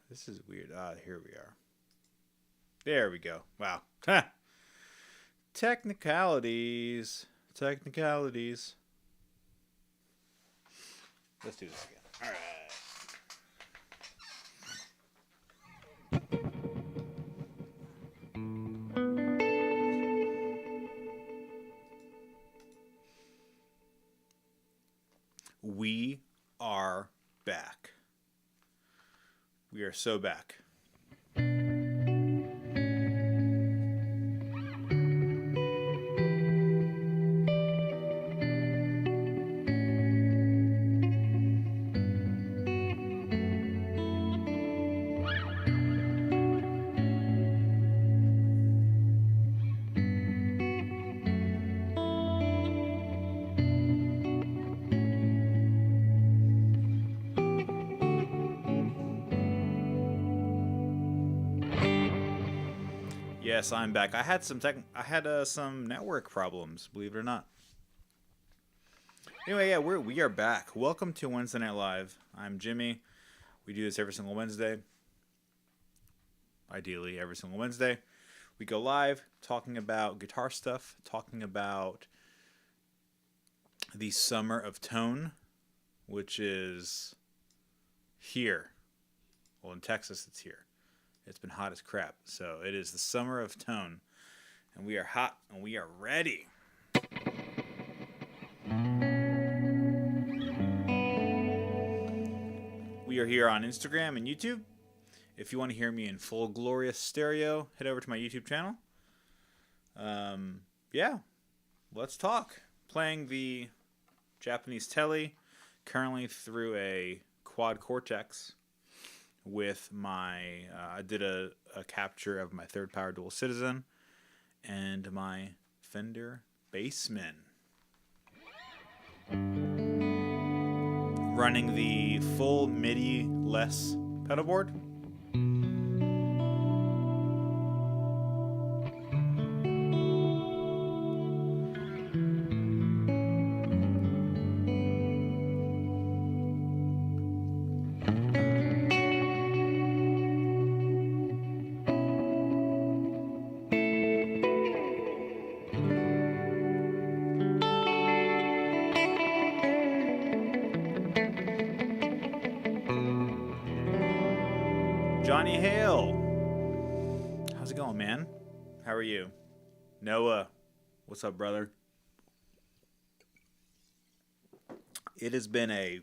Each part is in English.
This is weird. Here we are. There we go. Wow. Technicalities. Technicalities. Let's do this again. All right. We are back. We are so back. Yes, I'm back. I had some network problems, believe it or not. Anyway, yeah, we are back. Welcome to Wednesday Night Live. I'm Jimmy. We do this every single Wednesday. Ideally, every single Wednesday. We go live talking about guitar stuff, talking about the summer of tone, which is here. Well, in Texas, it's here. It's been hot as crap. So it is the summer of tone. And we are hot and we are ready. We are here on Instagram and YouTube. If you want to hear me in full glorious stereo, head over to my YouTube channel. Yeah, let's talk. Playing the Japanese Tele, currently through a Quad Cortex with my, I did a capture of my third power dual Citizen and my Fender Bassman. Running the full MIDI-less pedal board. Johnny Hale. How's it going, man? How are you? Noah. What's up, brother? It's been a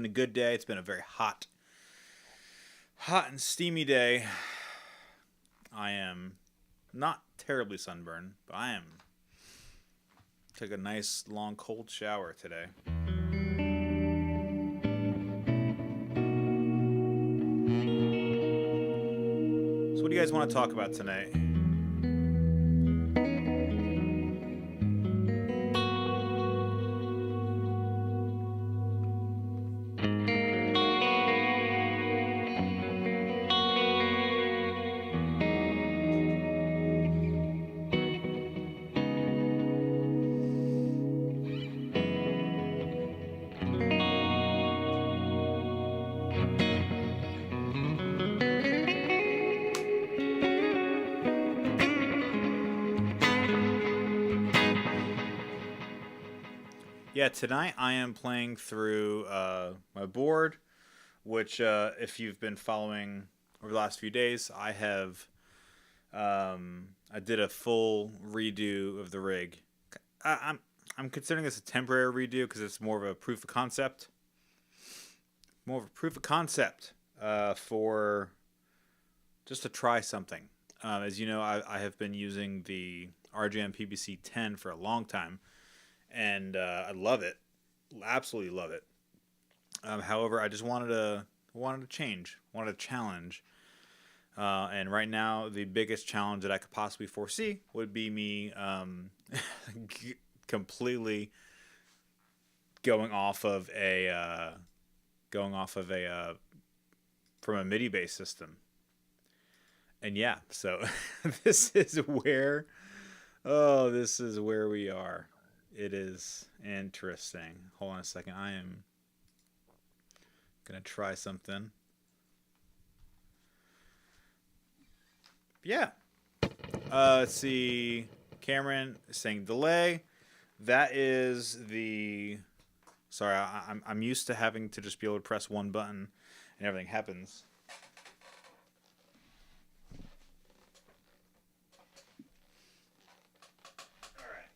good day. It's been a very hot and steamy day. I am not terribly sunburned, but I am. Took a nice long cold shower today. So what do you guys want to talk about tonight? Yeah, tonight I am playing through my board, which if you've been following over the last few days, I did a full redo of the rig. I'm considering this a temporary redo because it's more of a proof of concept. More of a proof of concept for just to try something. As you know, I have been using the RJM PBC 10 for a long time. And I love it, absolutely love it. However, I just wanted to change, wanted a challenge. And right now, the biggest challenge that I could possibly foresee would be me completely going off of a from a MIDI based system. And yeah, so this is where we are. It is interesting. Hold on a second. I am going to try something. Yeah. Let's see. Cameron is saying delay. That is the. Sorry, I'm used to having to just be able to press one button and everything happens. All right.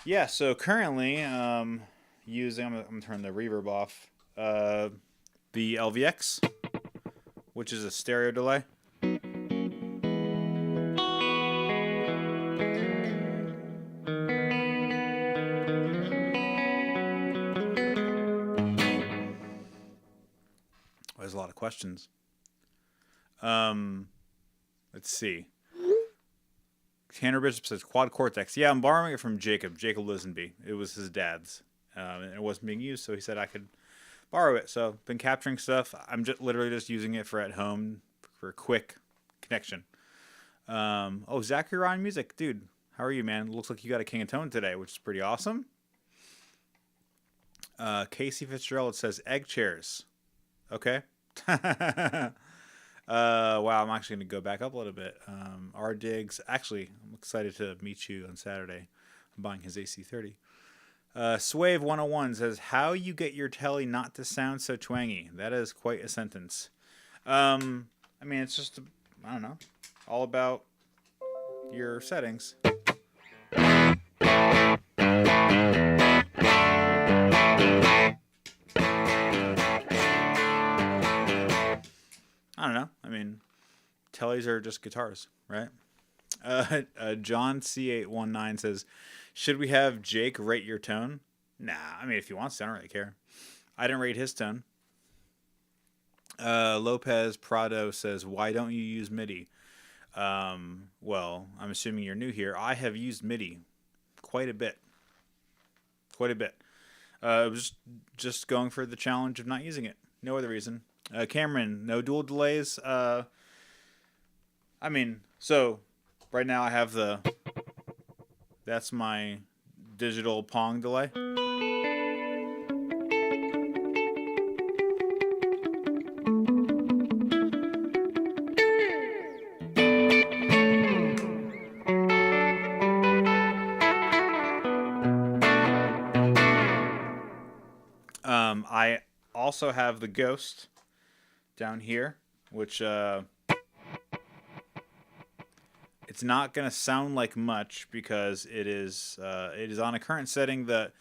Yeah. So currently, using. I'm gonna turn the reverb off. The LVX, which is a stereo delay. There's a lot of questions. Let's see. Tanner Bishop says Quad Cortex. Yeah, I'm borrowing it from Jacob Lisenby. It was his dad's, and it wasn't being used, so he said I could borrow it. So been capturing stuff. I'm just literally just using it for at home for a quick connection. Oh, Zachary Ryan Music, dude. How are you, man? Looks like you got a King of Tone today, which is pretty awesome. Casey Fitzgerald says egg chairs. Okay. Wow, I'm actually going to go back up a little bit. R Diggs, actually, I'm excited to meet you on Saturday. I'm buying his AC30. Swave 101 says, how you get your telly not to sound so twangy? That is quite a sentence. I mean, it's just, I don't know, all about your settings. I don't know. I mean, tellies are just guitars, right? John C819 says, should we have Jake rate your tone? Nah, I mean, if he wants to, I don't really care. I didn't rate his tone. Lopez Prado says, why don't you use MIDI? Well, I'm assuming you're new here. I have used MIDI quite a bit. It was just going for the challenge of not using it. No other reason. Cameron, no dual delays. I mean, so right now I have that's my digital Pong delay. I also have the Ghost down here, which it's not going to sound like much because it is on a current setting that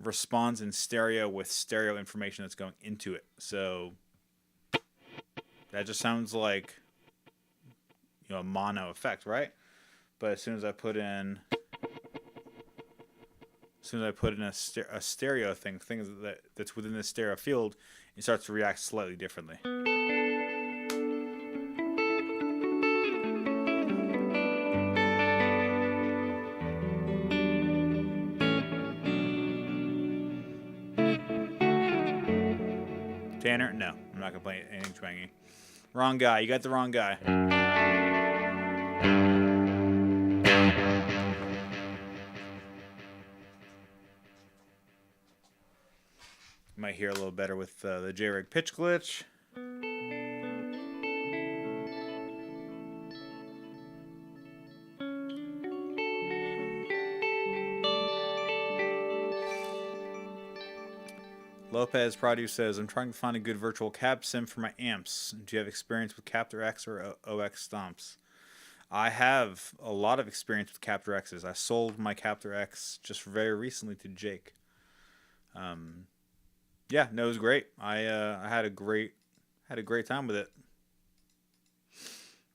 responds in stereo with stereo information that's going into it. So that just sounds like, you know, a mono effect, right? But as soon as I put in a stereo thing that's within the stereo field, it starts to react slightly differently. Tanner, no, I'm not gonna play anything twangy. Wrong guy. You got the wrong guy. Might hear a little better with the JRig pitch glitch. Lopez Pradu says, I'm trying to find a good virtual cab sim for my amps. Do you have experience with Captor X or OX stomps? I have a lot of experience with Captor X's. I sold my Captor X just very recently to Jake. Yeah, no, it was great. I had a great time with it.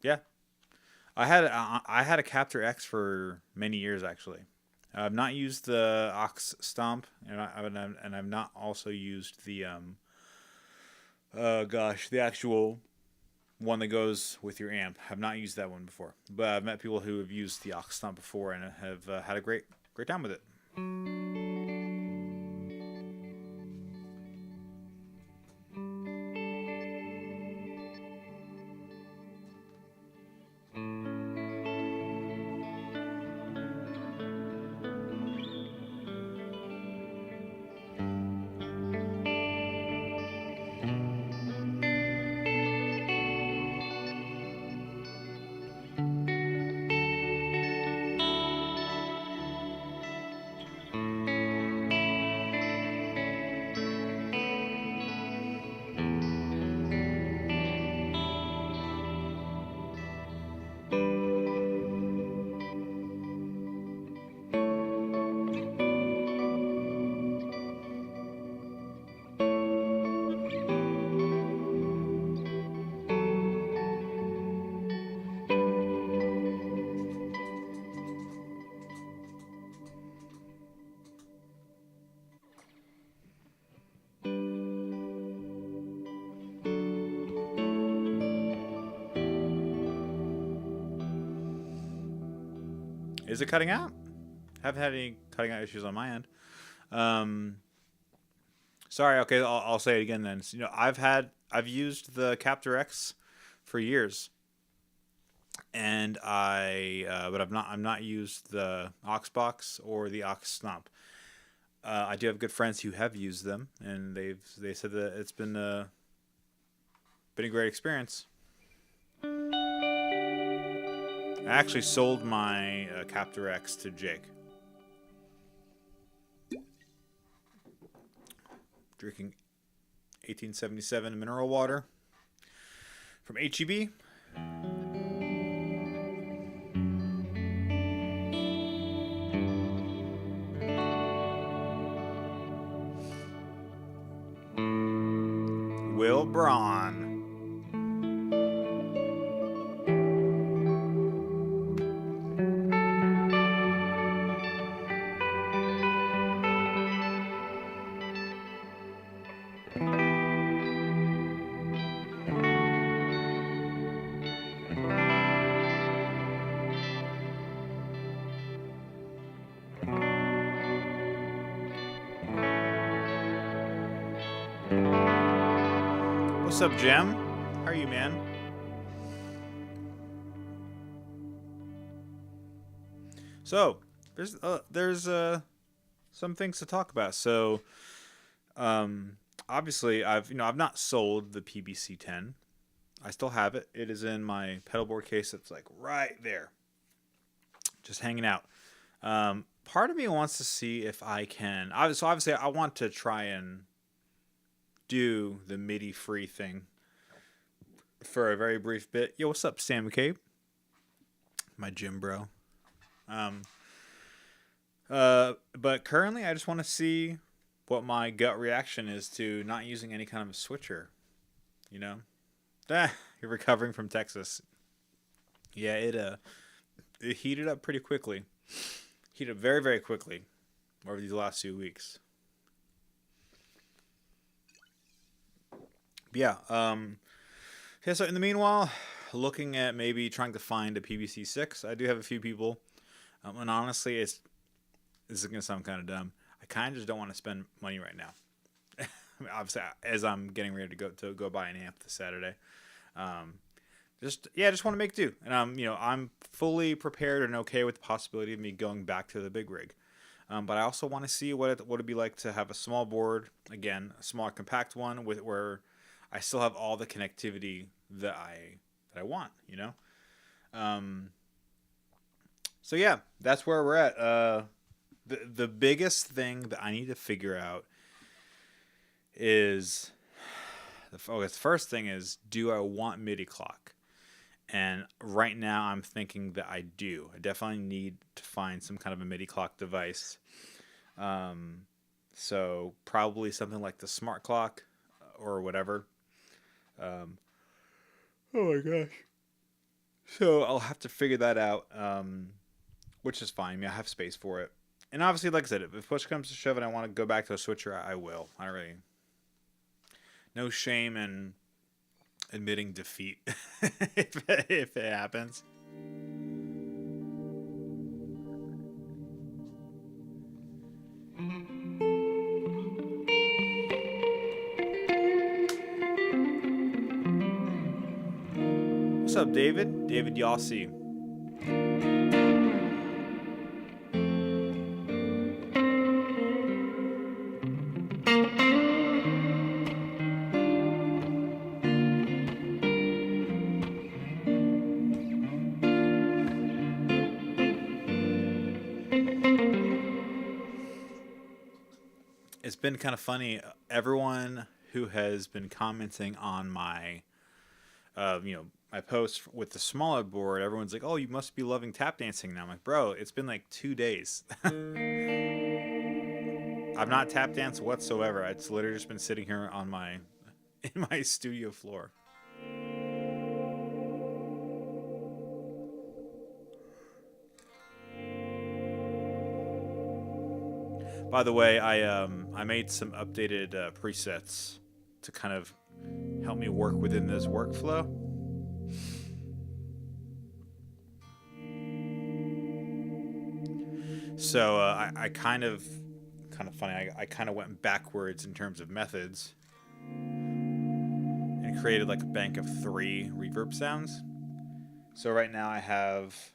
Yeah, I had a Captor X for many years actually. I've not used the Ox Stomp, and I've not also used the the actual one that goes with your amp. I've not used that one before, but I've met people who have used the Ox Stomp before and have had a great time with it. Is it cutting out? Haven't had any cutting out issues on my end. Um, Sorry. Okay, I'll say it again then. So, I've used the Captor X for years, and but I'm not used the Oxbox or the Ox Stomp. I do have good friends who have used them, and they said that it's been a great experience. I actually sold my Captor X to Jake. Drinking 1877 mineral water from HEB. Will Braun. What's up, Jem? How are you, man? So, there's some things to talk about. So, obviously, I've not sold the PBC 10. I still have it. It is in my pedalboard case. That's like right there, just hanging out. Part of me wants to see if I can. So obviously, I want to try and do the MIDI free thing for a very brief bit. Yo, what's up, Sam McCabe? My gym bro. But currently I just want to see what my gut reaction is to not using any kind of a switcher. You know? You're recovering from Texas. Yeah, it heated up pretty quickly. Heated up very, very quickly over these last 2 weeks. Yeah. So in the meanwhile, looking at maybe trying to find a PBC 6. I do have a few people, and honestly, this is gonna sound kind of dumb. I kind of just don't want to spend money right now. I mean, obviously, as I'm getting ready to go buy an amp this Saturday, just want to make do, and I'm fully prepared and okay with the possibility of me going back to the big rig. But I also want to see what it'd be like to have a small board, again, a small compact one where I still have all the connectivity that I want, So yeah, that's where we're at. The biggest thing that I need to figure out is the first thing is, do I want MIDI clock? And right now I'm thinking that I do. I definitely need to find some kind of a MIDI clock device. So probably something like the smart clock or whatever. Oh my gosh. So I'll have to figure that out, which is fine. I mean, I have space for it. And obviously, like I said, if push comes to shove and I want to go back to a switcher, I will. I don't really... No shame in admitting defeat if it happens. What's up, David? David Yossi. It's been kind of funny. Everyone who has been commenting on my, my post with the smaller board, everyone's like, "Oh, you must be loving tap dancing now." I'm like, "Bro, it's been like 2 days. I've not tap danced whatsoever. It's literally just been sitting here on my in my studio floor." By the way, I made some updated presets to kind of help me work within this workflow. So I kind of funny. I kind of went backwards in terms of methods and created like a bank of 3 reverb sounds. So right now I have,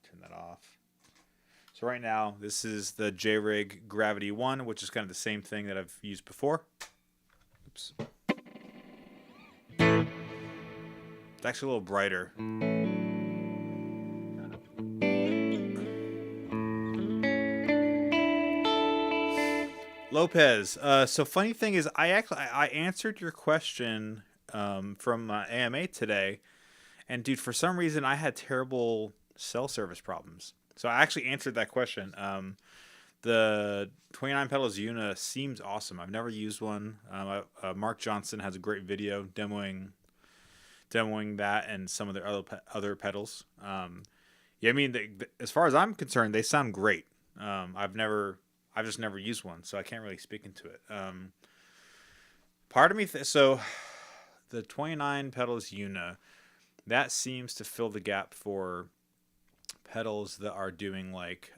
turn that off. So right now this is the JRig Gravity 1, which is kind of the same thing that I've used before. Oops. It's actually a little brighter. Lopez. So funny thing is, I answered your question from AMA today, and dude, for some reason I had terrible cell service problems. So I actually answered that question. The 29 pedals Una seems awesome. I've never used one. Mark Johnson has a great video demoing that and some of their other pedals. Yeah, I mean, as far as I'm concerned, they sound great. I've just never used one, so I can't really speak into it. Part of me, so the 29 pedals Una, that seems to fill the gap for pedals that are doing like,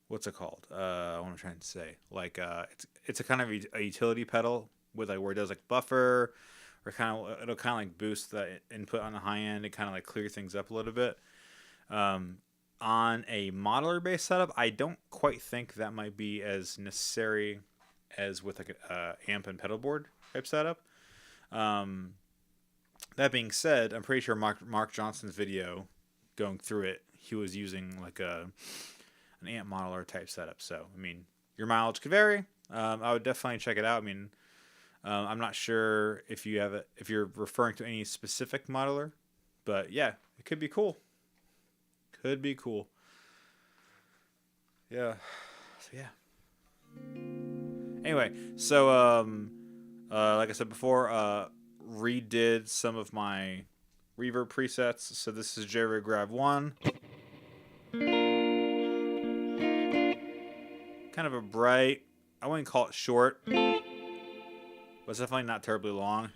what's it called? What am I trying to say? Like, it's a kind of a utility pedal with like where it does like buffer, or it'll kind of like boost the input on the high end and kind of like clear things up a little bit. On a modeler based setup, I don't quite think that might be as necessary as with like a amp and pedal board type setup. That being said, I'm pretty sure Mark Johnson's video going through it, he was using like an amp modeler type setup. So I mean, your mileage could vary. I would definitely check it out. I mean, I'm not sure if you're referring to any specific modeler, but yeah, it could be cool. Could be cool. Yeah. So yeah. Anyway, so like I said before, redid some of my reverb presets. So this is JRig Grav 1. Kind of a bright, I wouldn't call it short, but it's definitely not terribly long.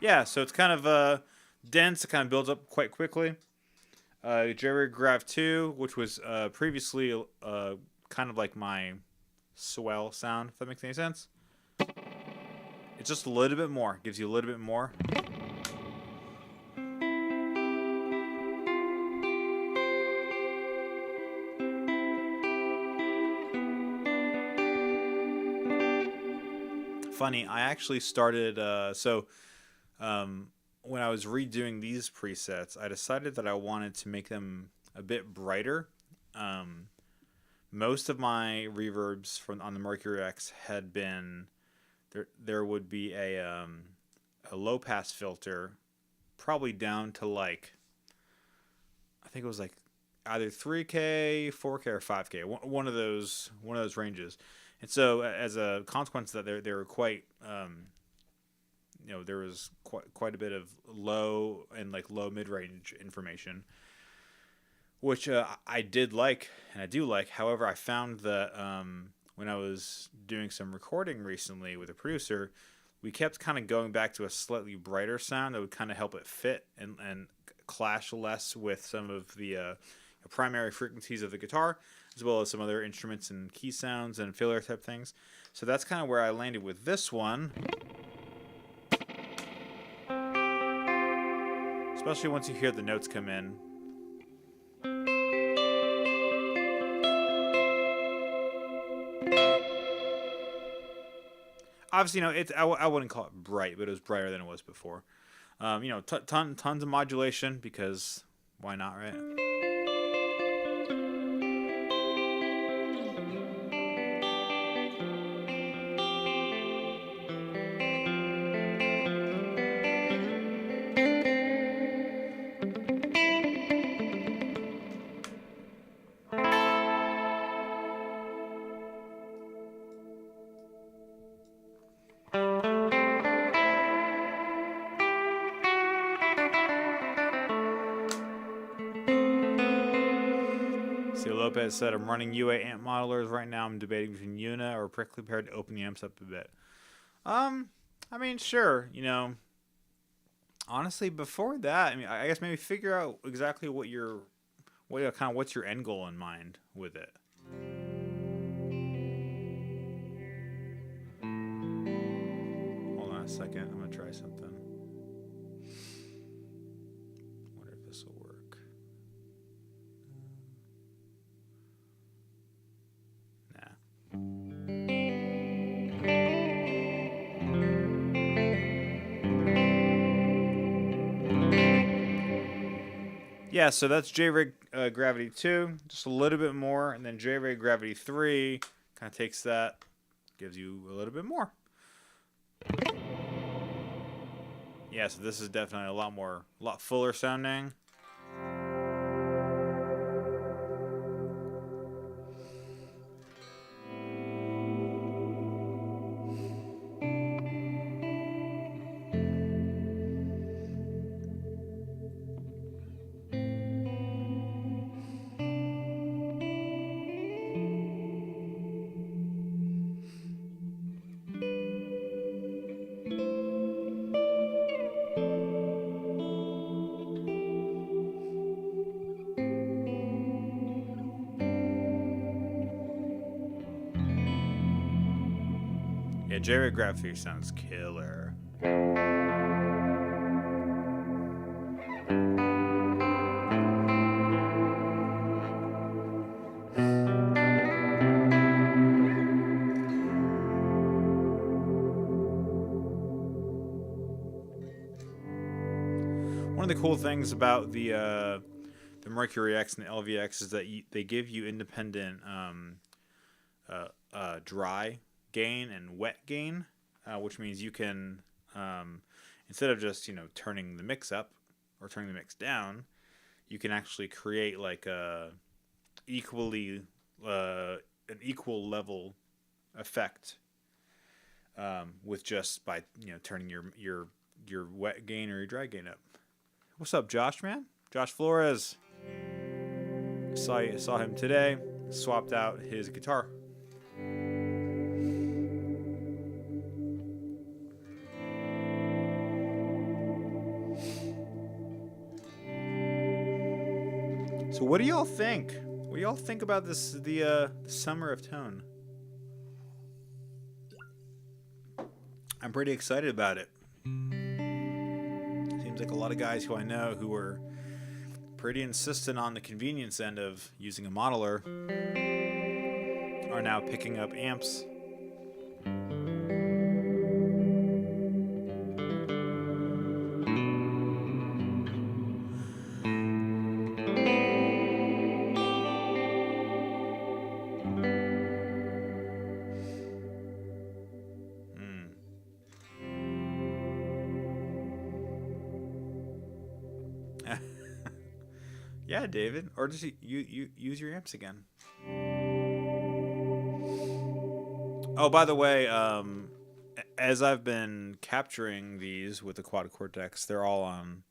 Yeah, so it's kind of dense. It kind of builds up quite quickly. JRig Grav 2, which was previously kind of like my swell sound, if that makes any sense. It's just a little bit more. Gives you a little bit more. Funny, I actually started when I was redoing these presets, I decided that I wanted to make them a bit brighter. Most of my reverbs on the Mercury X had been there would be a low pass filter, probably down to like, I think it was like either 3K, 4K, or 5K, one of those ranges. And so as a consequence of that, they were quite there was quite a bit of low and like low mid-range information, which I did like and I do like. However, I found that when I was doing some recording recently with a producer, we kept kind of going back to a slightly brighter sound that would kind of help it fit and clash less with some of the primary frequencies of the guitar. as well as some other instruments and key sounds and filler type things. So that's kind of where I landed with this one. Especially once you hear the notes come in. Obviously, I wouldn't call it bright, but it was brighter than it was before. Tons of modulation, because why not, right? Lopez said, I'm running UA amp modelers right now. I'm debating between Una or Prickly Pear to open the amps up a bit. I mean, sure, honestly, before that, I mean, I guess maybe figure out exactly what's your end goal in mind with it. Hold on a second. I'm going to try something. Wonder if this will work. Yeah, so that's JRig Gravity 2, just a little bit more, and then JRig Gravity 3 kind of takes that, gives you a little bit more. Yeah, so this is definitely a lot fuller sounding. Yeah, JRig Gravity sounds killer. One of the cool things about the Mercury X and the LVX is that they give you independent dry gain and wet gain, which means you can, instead of just turning the mix up or turning the mix down, you can actually create like an equal level effect with just by turning your wet gain or your dry gain up. What's up, Josh, man? Josh Flores. Saw him today. Swapped out his guitar. So what do y'all think? What do y'all think about this, the Summer of Tone? I'm pretty excited about it. Seems like a lot of guys who I know who were pretty insistent on the convenience end of using a modeler are now picking up amps. Yeah, David. Or just you use your amps again. Oh, by the way, as I've been capturing these with the Quad Cortex, they're all on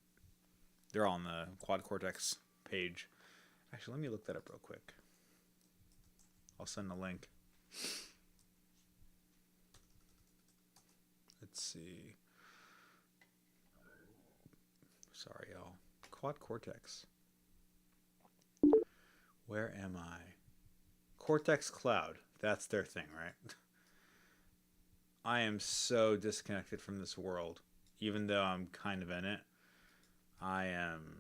the Quad Cortex page. Actually, let me look that up real quick. I'll send a link. Let's see. Sorry, y'all. Quad Cortex. Where am I? Cortex Cloud. That's their thing, right? I am so disconnected from this world. Even though I'm kind of in it, I'm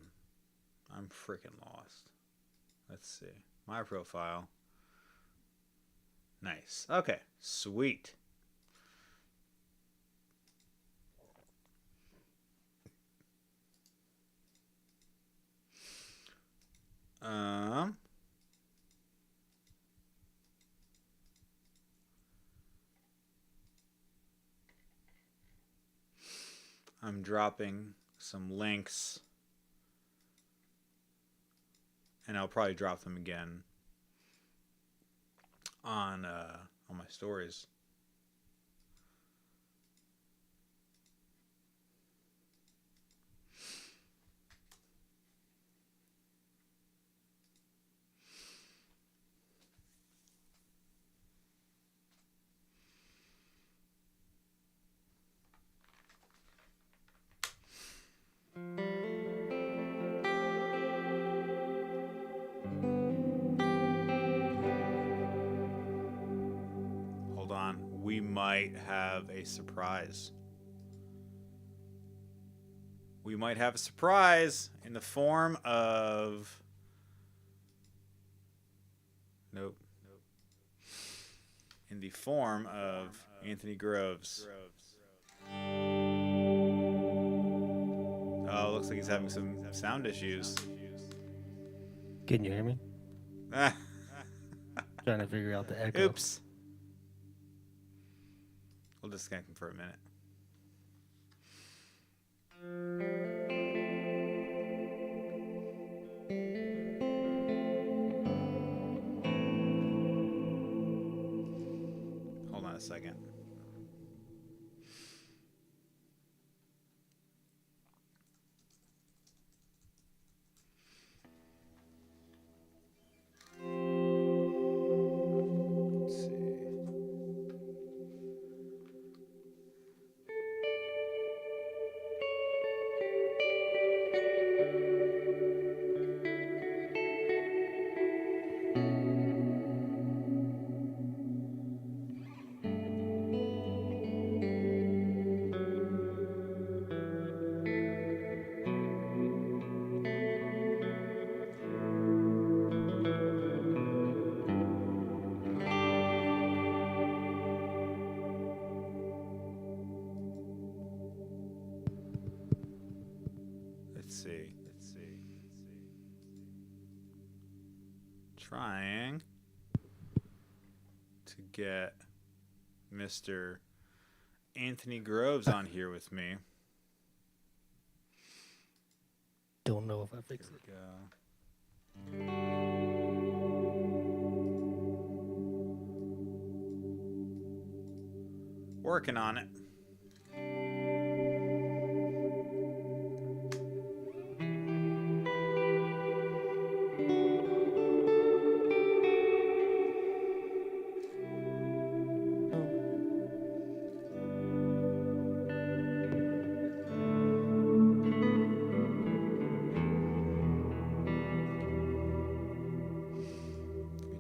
freaking lost. Let's see. My profile. Nice. Okay. Sweet. I'm dropping some links, and I'll probably drop them again on my stories. Hold on. We might have a surprise. We might have a surprise in the form of... Nope. In the form of Anthony Groves. Oh, looks like he's having some sound issues. Can you hear me? Trying to figure out the echo. Oops. We'll disconnect him for a minute. Hold on a second. Let's see. Trying to get Mr. Anthony Groves on here with me. Don't know if I fixed it. Working on it.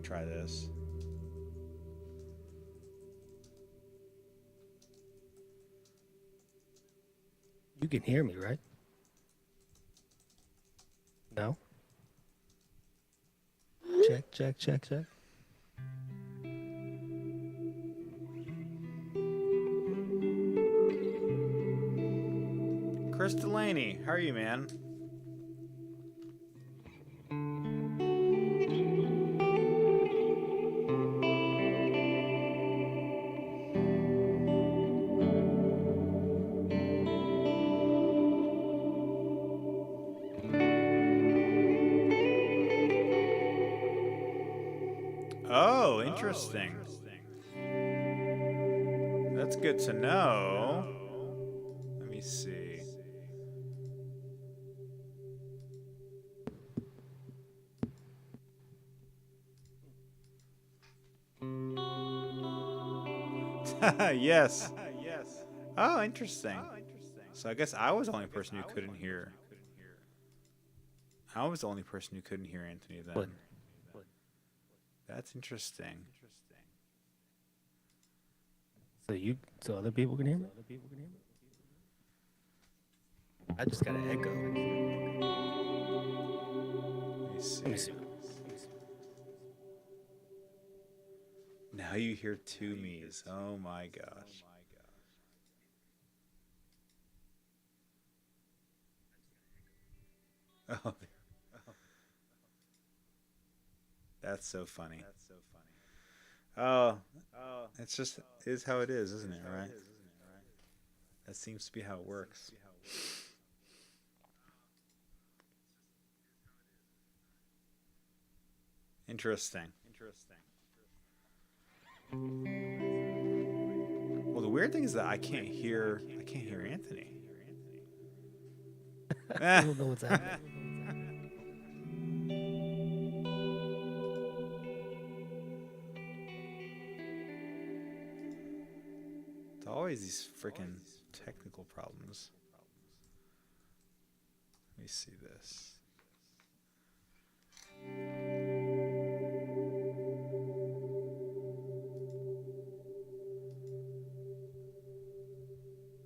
Try this. You can hear me, right? No? Check. Chris Delaney, how are you, man? Oh, interesting. That's good to know. Let me see. Yes. Oh, interesting. So I guess I was the only person who couldn't hear. I was the only person who couldn't hear Anthony then. What? That's interesting. So other people can hear me? I just got an echo. Let me see. Let me see. Now you hear two me's. Oh my gosh. Oh, that's so funny. Oh, it's just is how it isn't it? Right? That seems to be how it works. Interesting. Well, the weird thing is that I can't hear Anthony. I don't know what's happening. It's always these freaking technical problems. Let me see this.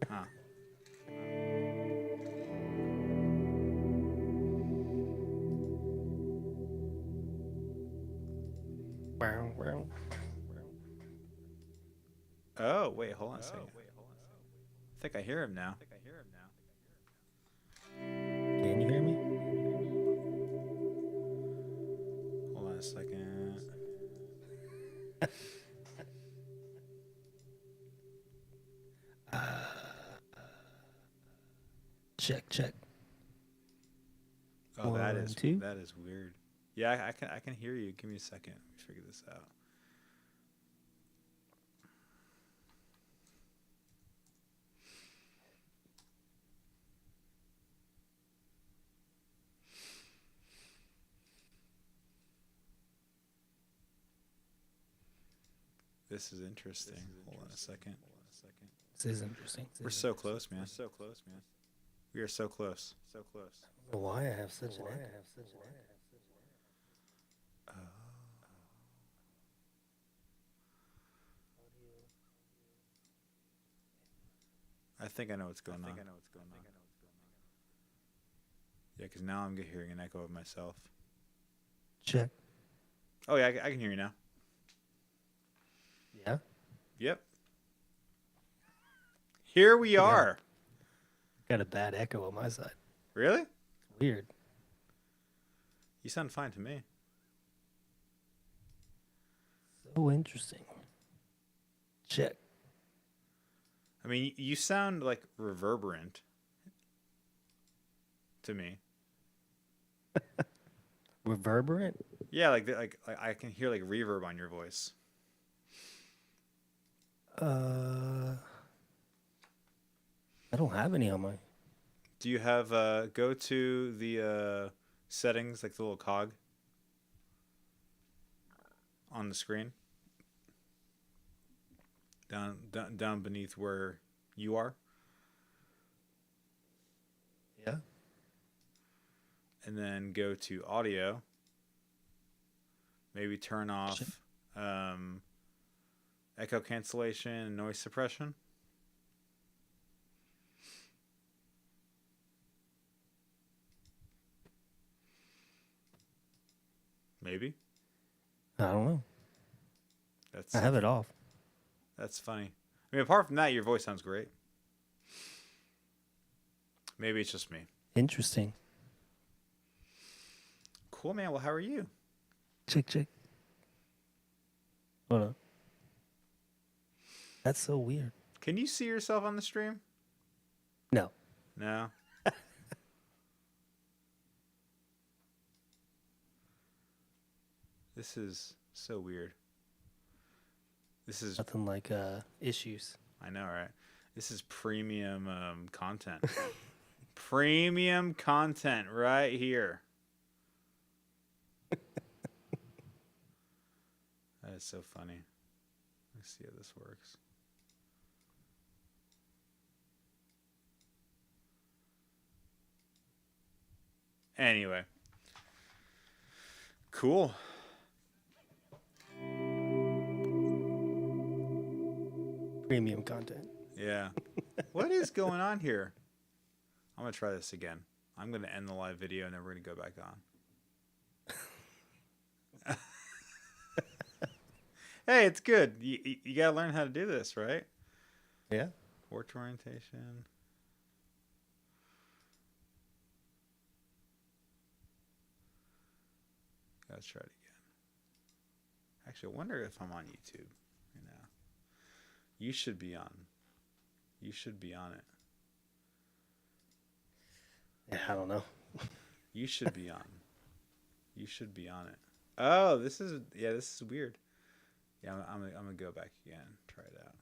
Huh. Wow. Oh, wait, hold on a second. I think I hear him now. Can you hear me? Hold on a second. Check. Oh, that One, is two. weird. Yeah, I can hear you. Give me a second. Let me figure this out. This is interesting. Hold on a second. This is interesting. We're so close, man. We are so close. I don't know why I have such an echo. I think I know what's going on. Yeah, because now I'm hearing an echo of myself. Check. Oh, yeah, I can hear you now. Yeah. Yep. Here we are. Got a bad echo on my side. Really? Weird. You sound fine to me. So interesting. Check. I mean, you sound like reverberant to me. Reverberant? Yeah, like I can hear like reverb on your voice. I don't have any on my. Do you have go to the settings, like the little cog on the screen? Down beneath where you are. Yeah. And then go to audio. Maybe turn off echo cancellation and noise suppression. Maybe. I don't know. That's I have it off. That's funny. I mean, apart from that, your voice sounds great. Maybe it's just me. Interesting. Cool, man. Well, how are you? Check. Hold on. That's so weird. Can you see yourself on the stream? No. No. This is so weird. This is Nothing like issues. I know, right? This is premium content. Premium content right here. That is so funny. Let's see how this works. Anyway. Cool. Premium content. Yeah. What is going on here? I'm going to try this again. I'm going to end the live video and then we're going to go back on. Hey, it's good. You got to learn how to do this, right? Yeah. Porch orientation. Let's try it again. Actually, I wonder if I'm on YouTube right now. You should be on. You should be on it. Yeah, I don't know. You should be on. You should be on it. Oh, this is weird. Yeah, I'm gonna go back again. Try it out.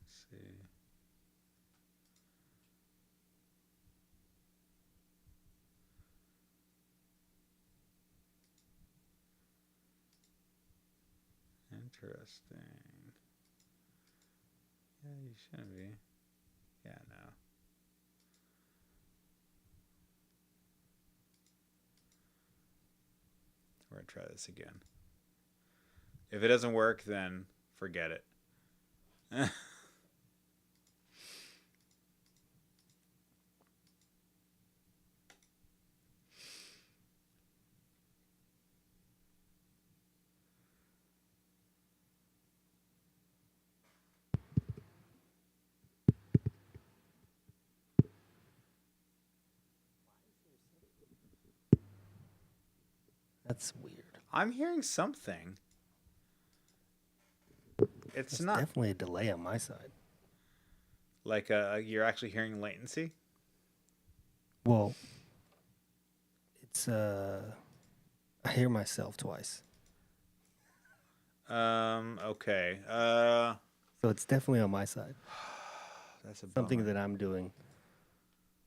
Let's see. Interesting. Yeah, you shouldn't be. Yeah, no. We're gonna try this again. If it doesn't work, then forget it. That's weird. I'm hearing something. It's It's not definitely a delay on my side. like you're actually hearing latency. Well, it's I hear myself twice. Okay. So it's definitely on my side. That's a Something bummer. that I'm doing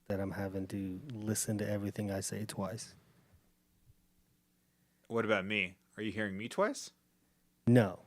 that I'm having to listen to everything I say twice. What about me? Are you hearing me twice? No.